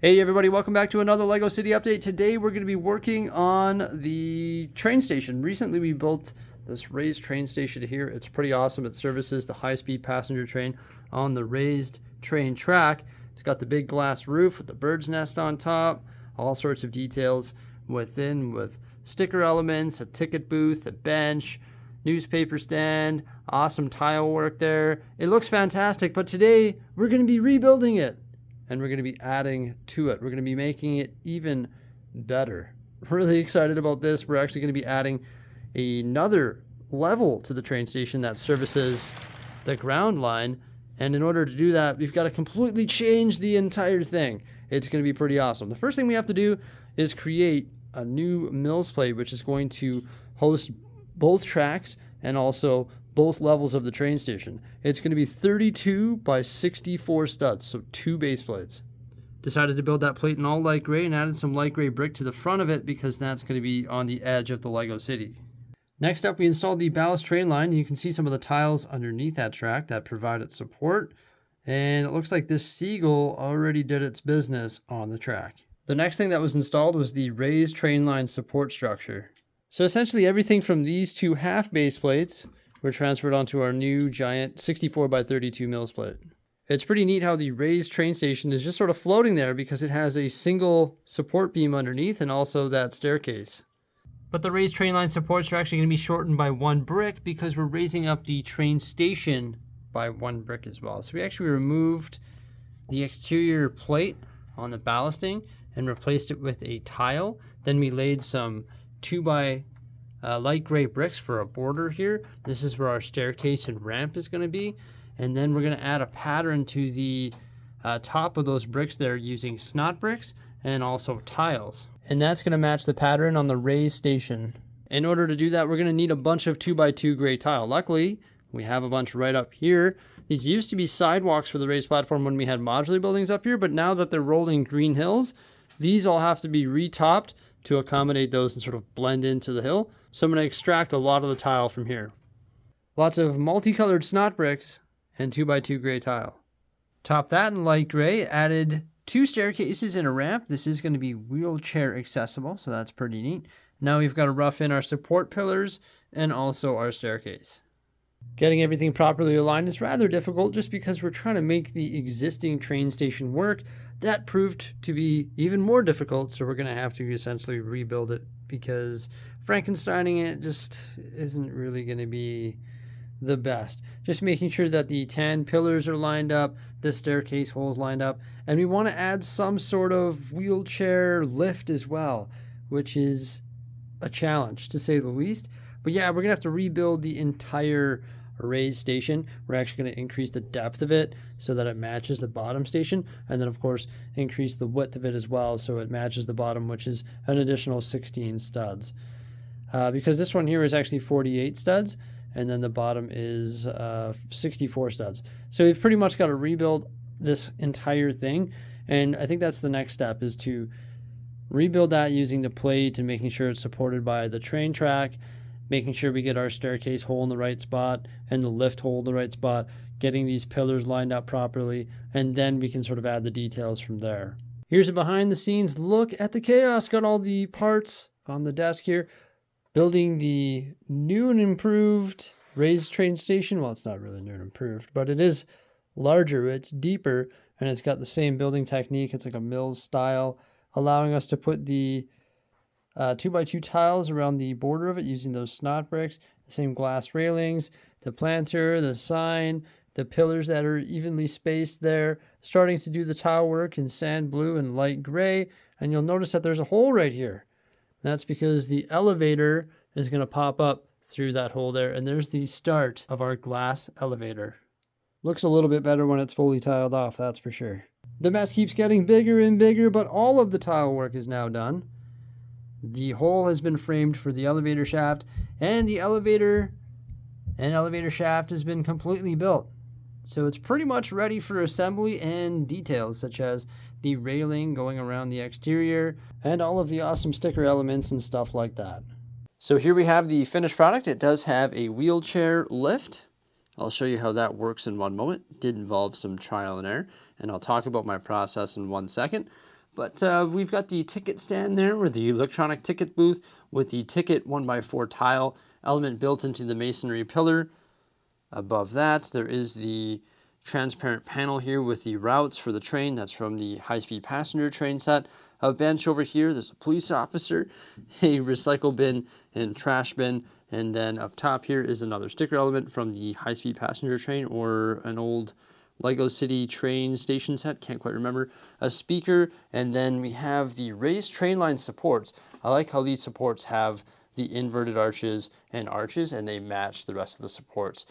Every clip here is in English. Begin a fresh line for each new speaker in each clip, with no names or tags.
Hey everybody, welcome back to another LEGO City update. Today we're going to be working on the train station. Recently we built this raised train station here. It's pretty awesome. It services the high-speed passenger train on the raised train track. It's got the big glass roof with the bird's nest on top, all sorts of details within with sticker elements, a ticket booth, a bench, newspaper stand, awesome tile work there. It looks fantastic, but today we're going to be rebuilding it. And we're going to be adding to it. We're going to be making it even better. Really excited about this. We're actually going to be adding another level to the train station that services the ground line. And in order to do that, we've got to completely change the entire thing. It's going to be pretty awesome. The first thing we have to do is create a new mills plate, which is going to host both tracks and also both levels of the train station. It's going to be 32 by 64 studs, so 2 base plates. Decided to build that plate in all light gray and added some light gray brick to the front of it because that's going to be on the edge of the LEGO City. Next up, we installed the ballast train line. You can see some of the tiles underneath that track that provided support. And it looks like this seagull already did its business on the track. The next thing that was installed was the raised train line support structure. So essentially everything from these 2 half base plates were transferred onto our new giant 64 by 32 mills plate. It's pretty neat how the raised train station is just sort of floating there because it has a single support beam underneath and also that staircase. But the raised train line supports are actually going to be shortened by 1 brick because we're raising up the train station by 1 brick as well. So we actually removed the exterior plate on the ballasting and replaced it with a tile. Then we laid some 2 by light gray bricks for a border here. This is where our staircase and ramp is going to be. And then we're going to add a pattern to the top of those bricks there using snot bricks and also tiles. And that's going to match the pattern on the raised station. In order to do that, we're going to need a bunch of 2 by 2 gray tile. Luckily, we have a bunch right up here. These used to be sidewalks for the raised platform when we had modular buildings up here, but now that they're rolling green hills, these all have to be retopped to accommodate those and sort of blend into the hill. So I'm going to extract a lot of the tile from here. Lots of multicolored snot bricks and 2 by 2 gray tile. Top that in light gray, added 2 staircases and a ramp. This is going to be wheelchair accessible, so that's pretty neat. Now we've got to rough in our support pillars and also our staircase. Getting everything properly aligned is rather difficult just because we're trying to make the existing train station work. That proved to be even more difficult, so we're going to have to essentially rebuild it because Frankensteining it just isn't really going to be the best. Just making sure that the 10 pillars are lined up, the staircase holes lined up, and we want to add some sort of wheelchair lift as well, which is a challenge to say the least. But yeah, we're going to have to rebuild the entire raised station. We're actually going to increase the depth of it so that it matches the bottom station. And then, of course, increase the width of it as well so it matches the bottom, which is an additional 16 studs. Because this one here is actually 48 studs, and then the bottom is 64 studs. So we've pretty much got to rebuild this entire thing. And I think that's the next step, is to rebuild that using the plate and making sure it's supported by the train track, making sure we get our staircase hole in the right spot and the lift hole in the right spot, getting these pillars lined up properly, and then we can sort of add the details from there. Here's a behind the scenes look at the chaos. Got all the parts on the desk here. Building the new and improved raised train station. Well, it's not really new and improved, but it is larger, it's deeper, and it's got the same building technique. It's like a mills style, allowing us to put the 2 by 2 tiles around the border of it using those snot bricks, the same glass railings, the planter, the sign, the pillars that are evenly spaced there, starting to do the tile work in sand blue and light gray. And you'll notice that there's a hole right here. That's because the elevator is going to pop up through that hole there. And there's the start of our glass elevator. Looks a little bit better when it's fully tiled off, that's for sure. The mess keeps getting bigger and bigger, but all of the tile work is now done. The hole has been framed for the elevator shaft, and the elevator and elevator shaft has been completely built. So it's pretty much ready for assembly and details such as the railing going around the exterior and all of the awesome sticker elements and stuff like that. So here we have the finished product. It does have a wheelchair lift. I'll show you how that works in one moment. It did involve some trial and error, and I'll talk about my process in 1 second. But we've got the ticket stand there with the electronic ticket booth with the ticket 1x4 tile element built into the masonry pillar. Above that, there is the transparent panel here with the routes for the train. That's from the high-speed passenger train set. A bench over here, there's a police officer, a recycle bin and trash bin, and then up top here is another sticker element from the high-speed passenger train or an old Lego City train station set, can't quite remember. A speaker, and then we have the raised train line supports. I like how these supports have the inverted arches, and they match the rest of the supports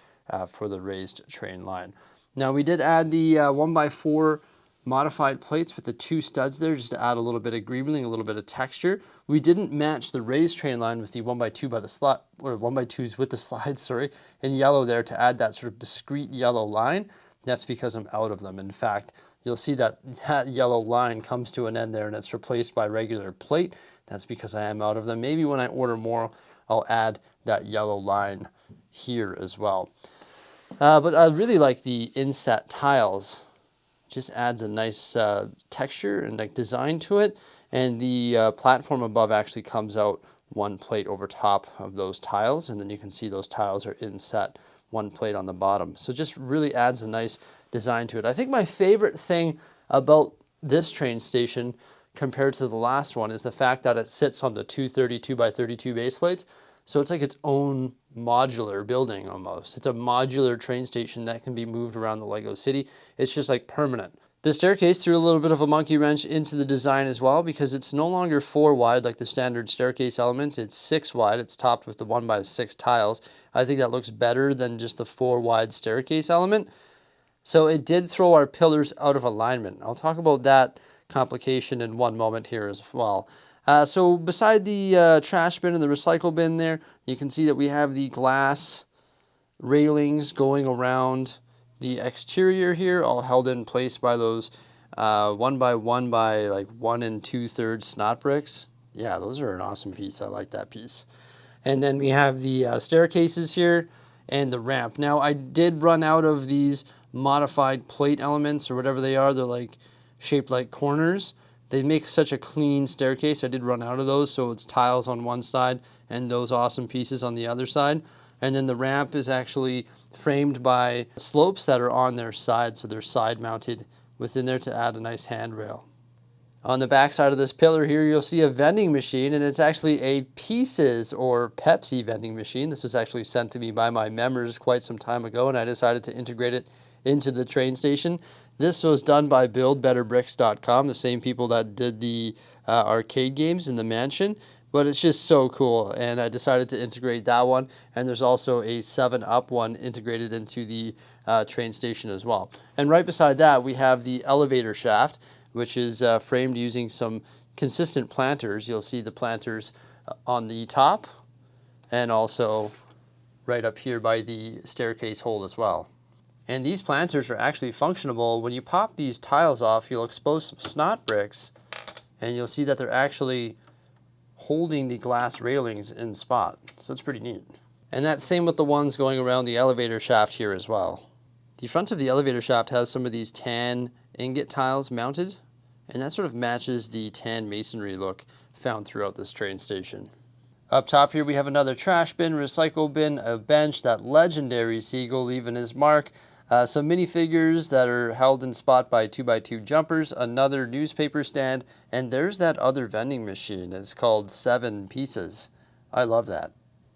for the raised train line. Now we did add the 1x4 modified plates with the 2 studs there just to add a little bit of greebling, a little bit of texture. We didn't match the raised train line with the 1x2 by the slot, or 1x2s with the slides, sorry, in yellow there to add that sort of discrete yellow line. That's because I'm out of them. In fact, you'll see that that yellow line comes to an end there and it's replaced by regular plate. That's because I am out of them. Maybe when I order more, I'll add that yellow line here as well. But I really like the inset tiles. Just adds a nice texture and like design to it. And the platform above actually comes out 1 plate over top of those tiles. And then you can see those tiles are inset 1 plate on the bottom. So just really adds a nice design to it. I think my favorite thing about this train station compared to the last one is the fact that it sits on the 232x32 base plates. So it's like its own modular building almost. It's a modular train station that can be moved around the Lego City. It's just like permanent. The staircase threw a little bit of a monkey wrench into the design as well because it's no longer 4 wide like the standard staircase elements. It's 6 wide. It's topped with the 1x6 tiles. I think that looks better than just the 4 wide staircase element. So it did throw our pillars out of alignment. I'll talk about that complication in one moment here as well. So beside the trash bin and the recycle bin there, you can see that we have the glass railings going around the exterior here, all held in place by those 1x1 by like 1 2/3 snot bricks. Yeah, those are an awesome piece. I like that piece. And then we have the staircases here and the ramp. Now I did run out of these modified plate elements or whatever they are. They're like shaped like corners. They make such a clean staircase. I did run out of those, so it's tiles on one side and those awesome pieces on the other side. And then the ramp is actually framed by slopes that are on their side, so they're side mounted within there to add a nice handrail. On the back side of this pillar here, you'll see a vending machine, and it's actually a Pieces or Pepsi vending machine. This was actually sent to me by my members quite some time ago, and I decided to integrate it into the train station. This was done by buildbetterbricks.com, the same people that did the arcade games in the mansion. But it's just so cool, and I decided to integrate that one. And there's also a 7-Up one integrated into the train station as well. And right beside that, we have the elevator shaft, which is framed using some consistent planters. You'll see the planters on the top and also right up here by the staircase hole as well. And these planters are actually functionable. When you pop these tiles off, you'll expose some snot bricks, and you'll see that they're actually holding the glass railings in spot. So it's pretty neat. And that's same with the ones going around the elevator shaft here as well. The front of the elevator shaft has some of these tan ingot tiles mounted, and that sort of matches the tan masonry look found throughout this train station. Up top here we have another trash bin, recycle bin, a bench, that legendary seagull leaving his mark, some minifigures that are held in spot by 2x2 jumpers, another newspaper stand, and there's that other vending machine. It's called 7 Pieces. I love that.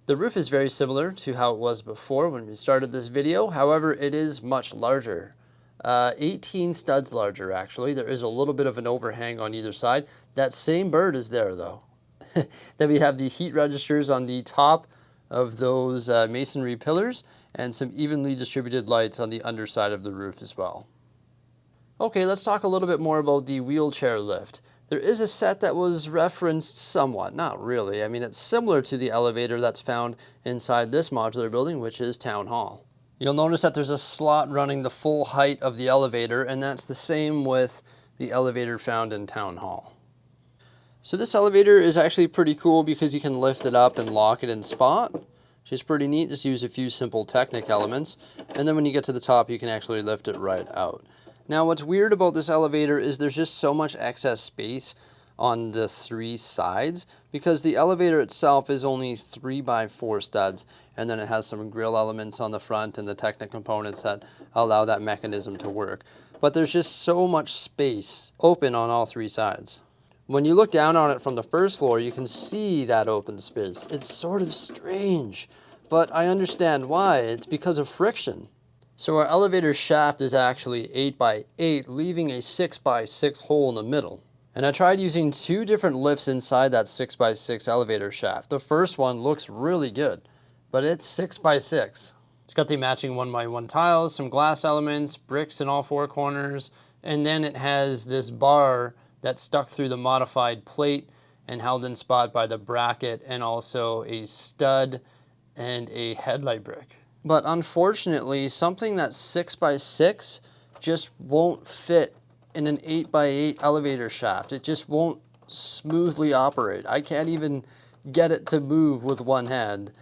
The roof is very similar to how it was before when we started this video. However, it is much larger. 18 studs larger, actually. There is a little bit of an overhang on either side. That same bird is there, though. Then we have the heat registers on the top of those masonry pillars, and some evenly distributed lights on the underside of the roof as well. Okay, let's talk a little bit more about the wheelchair lift. There is a set that was referenced somewhat, not really. I mean, it's similar to the elevator that's found inside this modular building, which is Town Hall. You'll notice that there's a slot running the full height of the elevator, and that's the same with the elevator found in Town Hall. So this elevator is actually pretty cool because you can lift it up and lock it in spot, which is pretty neat. Just use a few simple Technic elements, and then when you get to the top, you can actually lift it right out. Now, what's weird about this elevator is there's just so much excess space on the 3 sides because the elevator itself is only 3x4 studs, and then it has some grill elements on the front and the Technic components that allow that mechanism to work. But there's just so much space open on all 3 sides. When you look down on it from the first floor, you can see that open space. It's sort of strange, but I understand why. It's because of friction. So our elevator shaft is actually 8x8, leaving a 6x6 hole in the middle. And I tried using 2 different lifts inside that 6x6 elevator shaft. The first one looks really good, but it's 6x6. It's got the matching 1x1 tiles, some glass elements, bricks in all 4 corners, and then it has this bar that's stuck through the modified plate and held in spot by the bracket, and also a stud and a headlight brick. But unfortunately, something that's 6x6 just won't fit in an 8x8 elevator shaft. It just won't smoothly operate. I can't even get it to move with one hand.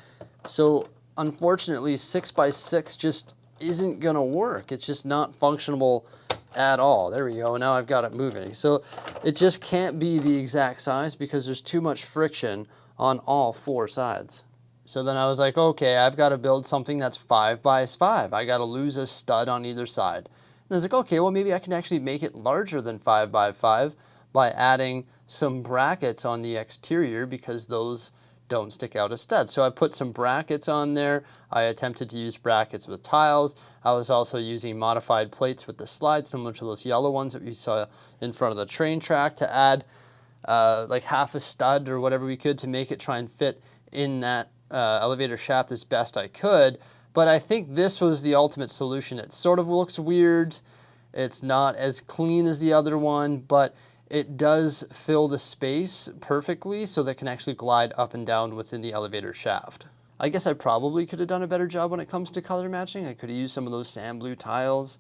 So unfortunately, 6x6 just isn't gonna work. It's just not functional at all. There we go, now I've got it moving. So it just can't be the exact size because there's too much friction on all 4 sides. So then I was like, okay, I've got to build something that's 5x5. I got to lose a stud on either side. And I was like, okay, well, maybe I can actually make it larger than 5x5 by adding some brackets on the exterior because those don't stick out as studs. So I put some brackets on there. I attempted to use brackets with tiles. I was also using modified plates with the slide, similar to those yellow ones that we saw in front of the train track, to add like half a stud or whatever we could to make it try and fit in that elevator shaft as best I could. But I think this was the ultimate solution. It sort of looks weird. It's not as clean as the other one, but it does fill the space perfectly so that it can actually glide up and down within the elevator shaft. I guess I probably could have done a better job when it comes to color matching. I could have used some of those sand blue tiles,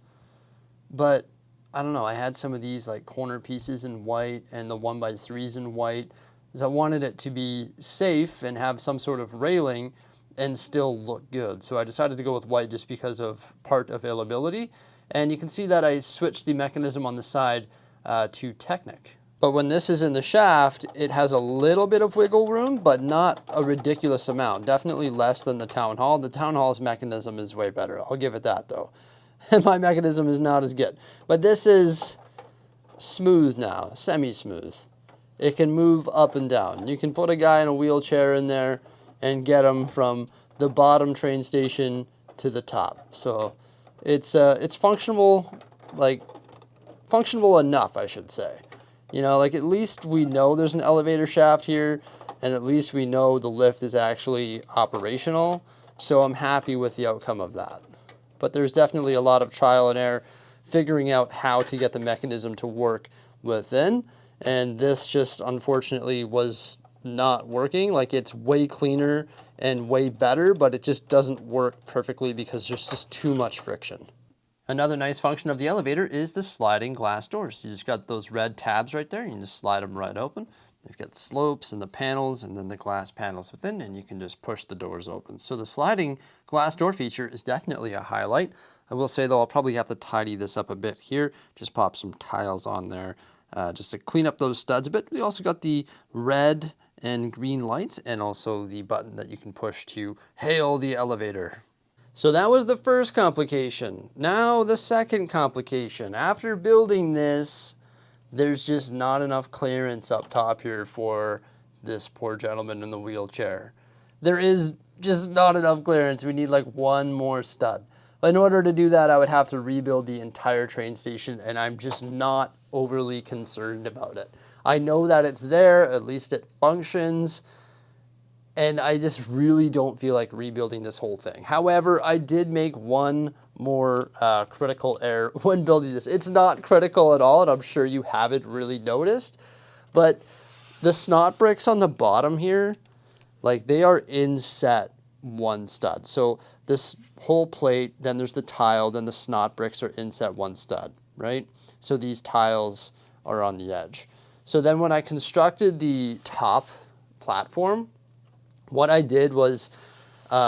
but I don't know. I had some of these like corner pieces in white and the 1x3s in white, because I wanted it to be safe and have some sort of railing and still look good. So I decided to go with white just because of part availability. And you can see that I switched the mechanism on the side to Technic. But when this is in the shaft, it has a little bit of wiggle room, but not a ridiculous amount. Definitely less than the Town Hall. The Town Hall's mechanism is way better. I'll give it that though. My mechanism is not as good. But this is smooth now, semi-smooth. It can move up and down. You can put a guy in a wheelchair in there and get him from the bottom train station to the top. So it's functional, like functional enough, I should say. You know, like at least we know there's an elevator shaft here, and at least we know the lift is actually operational. So I'm happy with the outcome of that. But there's definitely a lot of trial and error figuring out how to get the mechanism to work within. And this just unfortunately was not working. Like, it's way cleaner and way better, but it just doesn't work perfectly because there's just too much friction. Another nice function of the elevator is the sliding glass doors. You just got those red tabs right there. You can just slide them right open. You've got slopes and the panels and then the glass panels within, and you can just push the doors open. So the sliding glass door feature is definitely a highlight. I will say though, I'll probably have to tidy this up a bit here. Just pop some tiles on there just to clean up those studs a bit. We also got the red and green lights and also the button that you can push to hail the elevator. So that was the first complication. Now the second complication. After building this, there's just not enough clearance up top here for this poor gentleman in the wheelchair. There is just not enough clearance. We need like one more stud. In order to do that, I would have to rebuild the entire train station, and I'm just not overly concerned about it. I know that it's there, at least it functions, and I just really don't feel like rebuilding this whole thing. However, I did make one more critical error when building this. It's not critical at all, and I'm sure you haven't really noticed, but the snot bricks on the bottom here, like they are inset one stud. So this whole plate, then there's the tile, then the snot bricks are inset one stud, right? So these tiles are on the edge. So then when I constructed the top platform, what I did was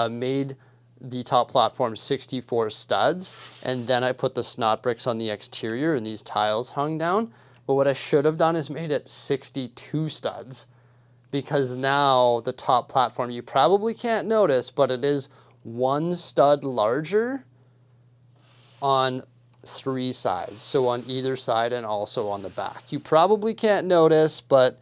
made the top platform 64 studs, and then I put the snot bricks on the exterior and these tiles hung down. But what I should have done is made it 62 studs, because now the top platform, you probably can't notice, but it is 1 stud larger on 3 sides. So on either side and also on the back. You probably can't notice, but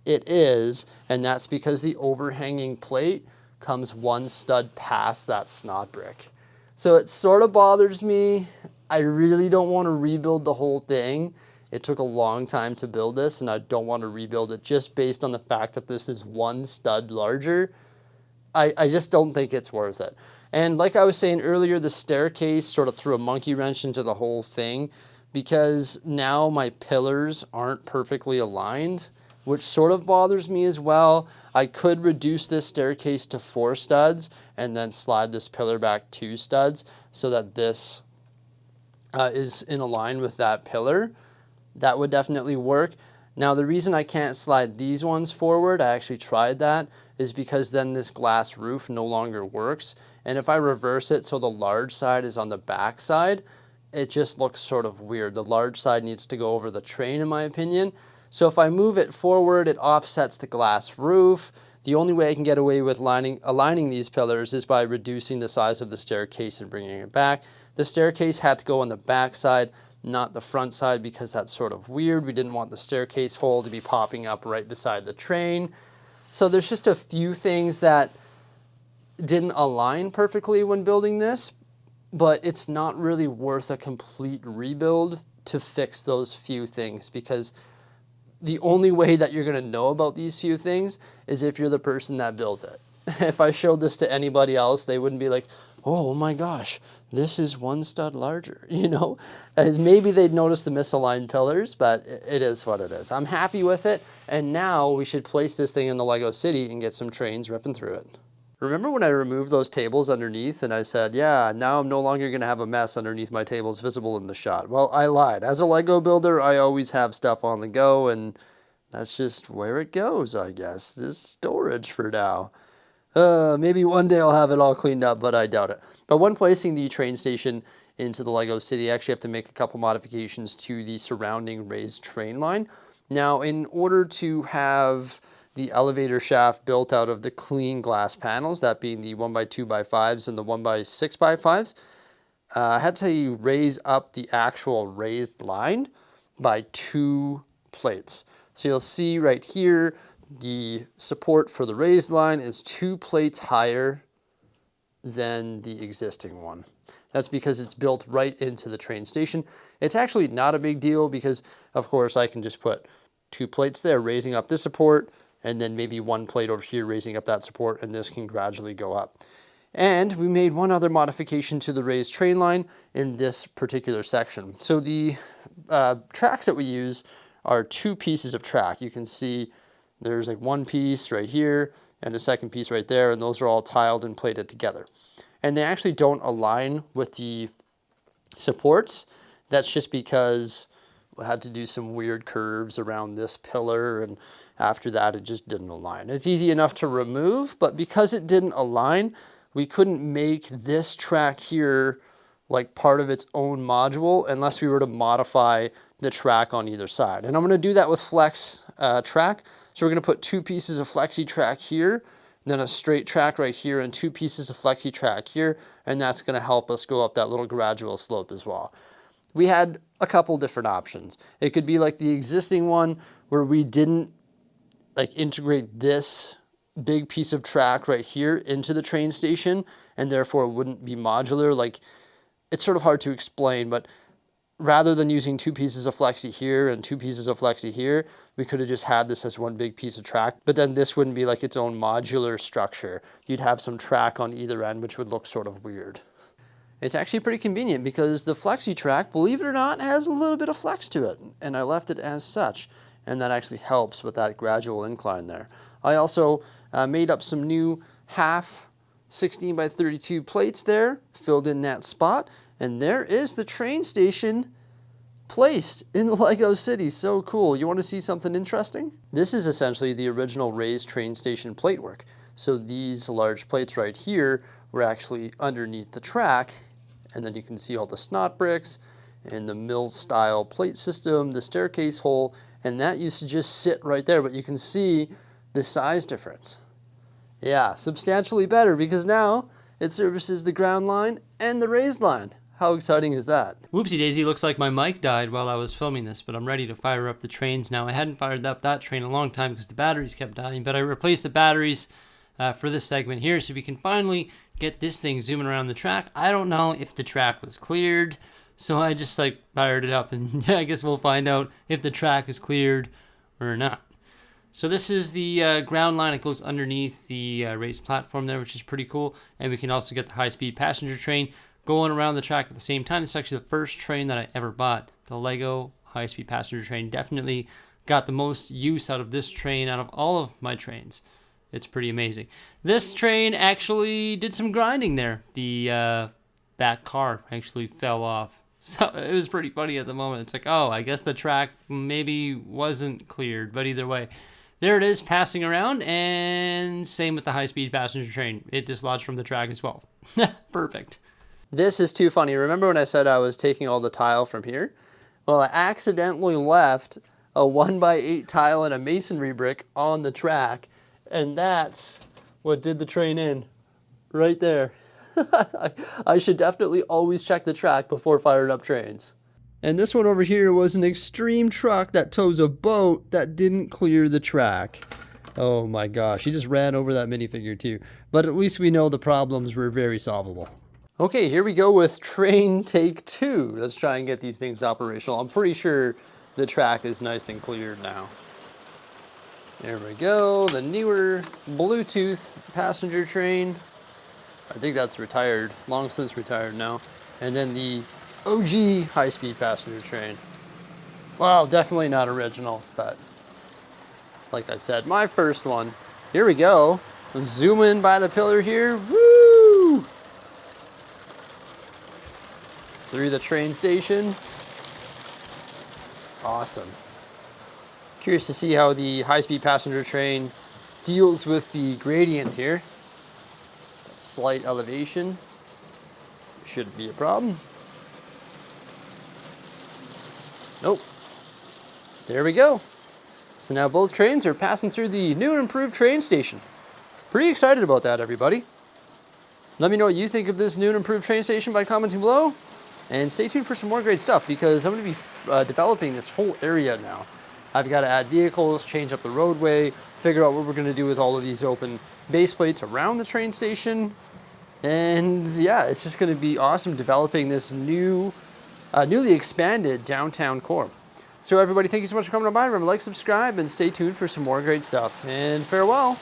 it is, and that's because the overhanging plate comes 1 stud past that snot brick. So it sort of bothers me. I really don't want to rebuild the whole thing. It took a long time to build this, and I don't want to rebuild it just based on the fact that this is 1 stud larger. I just don't think it's worth it. And like I was saying earlier, the staircase sort of threw a monkey wrench into the whole thing, because now my pillars aren't perfectly aligned, which sort of bothers me as well. I could reduce this staircase to 4 studs and then slide this pillar back 2 studs so that this is in line with that pillar. That would definitely work. Now, the reason I can't slide these ones forward, I actually tried that, is because then this glass roof no longer works. And if I reverse it so the large side is on the back side, it just looks sort of weird. The large side needs to go over the train, in my opinion. So if I move it forward, it offsets the glass roof. The only way I can get away with aligning these pillars is by reducing the size of the staircase and bringing it back. The staircase had to go on the back side, not the front side, because that's sort of weird. We didn't want the staircase hole to be popping up right beside the train. So there's just a few things that didn't align perfectly when building this, but it's not really worth a complete rebuild to fix those few things, because the only way that you're going to know about these few things is if you're the person that built it. If I showed this to anybody else, they wouldn't be like, oh my gosh, this is 1 stud larger, you know? And maybe they'd notice the misaligned pillars, but it is what it is. I'm happy with it, and now we should place this thing in the Lego City and get some trains ripping through it. Remember when I removed those tables underneath and I said, yeah, now I'm no longer going to have a mess underneath my tables visible in the shot? Well, I lied. As a Lego builder, I always have stuff on the go, and that's just where it goes, I guess. This storage for now. Maybe one day I'll have it all cleaned up, but I doubt it. But when placing the train station into the Lego City, I actually have to make a couple modifications to the surrounding raised train line. Now, in order to have the elevator shaft built out of the clean glass panels, that being the 1x2x5s and the 1x6x5s, I had to raise up the actual raised line by 2 plates. So you'll see right here, the support for the raised line is 2 plates higher than the existing one. That's because it's built right into the train station. It's actually not a big deal because, of course, I can just put 2 plates there raising up this support, and then maybe 1 plate over here raising up that support, and this can gradually go up. And we made one other modification to the raised train line in this particular section. So the tracks that we use are 2 pieces of track. You can see there's like 1 piece right here and a second piece right there, and those are all tiled and plated together. And they actually don't align with the supports. That's just because we had to do some weird curves around this pillar, and after that it just didn't align. It's easy enough to remove, but because it didn't align, we couldn't make this track here like part of its own module unless we were to modify the track on either side. And I'm going to do that with flex track. So we're going to put 2 pieces of flexi track here, then a straight track right here, and 2 pieces of flexi track here, and that's going to help us go up that little gradual slope as well. We had a couple different options. It could be like the existing one where we didn't like integrate this big piece of track right here into the train station, and therefore it wouldn't be modular. Like, it's sort of hard to explain, but rather than using 2 pieces of flexi here and 2 pieces of flexi here, we could have just had this as one big piece of track, but then this wouldn't be like its own modular structure. You'd have some track on either end, which would look sort of weird. It's actually pretty convenient because the flexi track, believe it or not, has a little bit of flex to it, and I left it as such, and that actually helps with that gradual incline there. I also made up some new half 16x32 plates there, filled in that spot, and there is the train station placed in the Lego City. So cool. You want to see something interesting? This is essentially the original raised train station plate work. So these large plates right here were actually underneath the track. And then you can see all the snot bricks and the mill style plate system, the staircase hole, and that used to just sit right there. But you can see the size difference. Yeah, substantially better because now it services the ground line and the raised line. How exciting is that? Whoopsie daisy, looks like my mic died while I was filming this, but I'm ready to fire up the trains now. I hadn't fired up that train in a long time because the batteries kept dying, but I replaced the batteries for this segment here so we can finally get this thing zooming around the track. I don't know if the track was cleared, so I just fired it up, and I guess we'll find out if the track is cleared or not. So this is the ground line. It goes underneath the raised platform there, which is pretty cool. And we can also get the high-speed passenger train going around the track at the same time. This is actually the first train that I ever bought. The Lego high-speed passenger train. Definitely got the most use out of this train out of all of my trains. It's pretty amazing. This train actually did some grinding there. The back car actually fell off. So it was pretty funny at the moment. It's like, oh, I guess the track maybe wasn't cleared. But either way, there it is passing around. And same with the high-speed passenger train. It dislodged from the track as well. Perfect. This is too funny. Remember when I said I was taking all the tile from here? Well, I accidentally left a 1x8 tile and a masonry brick on the track, and that's what did the train in, right there. I should definitely always check the track before firing up trains. And this one over here was an extreme truck that tows a boat that didn't clear the track. Oh my gosh, he just ran over that minifigure too. But at least we know the problems were very solvable. Okay, here we go with train take 2. Let's try and get these things operational. I'm pretty sure the track is nice and cleared now. There we go, the newer Bluetooth passenger train. I think that's retired, long since retired now. And then the OG high-speed passenger train. Well, definitely not original, but like I said, my first one. Here we go. Zoom in by the pillar here. Woo! Through the train station. Awesome. Curious to see how the high-speed passenger train deals with the gradient here. That slight elevation shouldn't be a problem. Nope. There we go. So now both trains are passing through the new and improved train station. Pretty excited about that, everybody. Let me know what you think of this new and improved train station by commenting below. And stay tuned for some more great stuff because I'm going to be developing this whole area now. I've got to add vehicles, change up the roadway, figure out what we're going to do with all of these open base plates around the train station. And yeah, it's just going to be awesome developing this newly expanded downtown core. So everybody, thank you so much for coming on by. Remember to like, subscribe, and stay tuned for some more great stuff. And farewell.